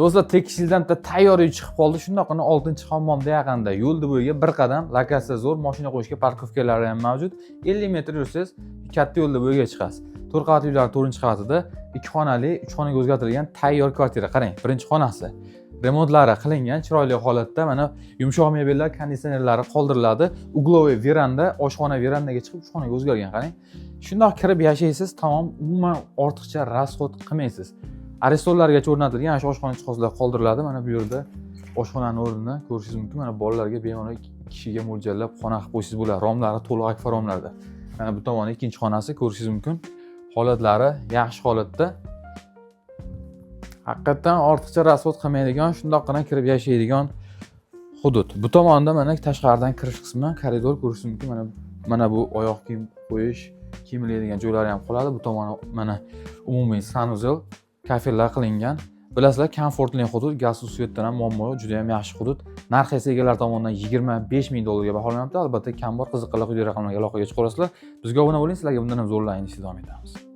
Do'stlar, tekishidan tayyor uy chiqib qoldi. Shundaqani 6-hammomda yaqinda yo'lda bo'yiga bir qadam, lokatsiya zo'r, mashina qo'yishga parkovkalari ham mavjud. 50 metr yursangiz katta yo'lda bo'yiga chiqasiz. 4 qavatli uylar 4-qavatida 2 xonali, 3 xonaga o'zgartirilgan tayyor kvartira. Qarang, birinchi xonasi. Remontlari qilingan, chiroyli holatda. Mana yumshoq mebellar, konditsionerlari qoldiriladi. Uglovoy veranda, oshxona verandaga chiqib 3 xonaga o'zgargan. Qarang. Shundoq kirib yashaysiz, tamom, umuman ortiqcha rasxod qilmaysiz. Arestorlargacha o'rnatilgan oshxona jihozlar qoldiriladi. Mana bu yerda oshxonaning o'rnini ko'rishingiz mumkin. Mana bolalarga bemalol 2 kishiga mo'ljallab xona qilib qo'ysangiz bo'ladi. Romlari to'liq akfa romlarda. Mana bu tomoni ikkinchi xonasi ko'rishingiz mumkin. Holatlari yaxshi holatda. Haqiqatan ortiqcha rasxod qilmaydigan, shundoqqina kirib yashaydigan hudud. Bu tomonda mana tashqaridan kirish qismi, koridor ko'rishingiz mumkin. Mana bu oyoq kiyim qo'yish, kiyimlaydigan joylari ham qoladi. Bu tomoni mana umumiy sanuzel, kafelar qilingan. Bilasizlar, komfortli hudud, gaz va svetdan ham muammo yo'q, juda ham yaxshi hudud. Narxi esa egalar tomonidan 25 ming dollarga baholanmoqda. Albatta, kam bor qiziqqanlar quyidagi raqamlarga aloqaga chiqa olasizlar. Bizga obuna bo'ling, sizlarga bundan ham zo'rlayinishni davom etamiz.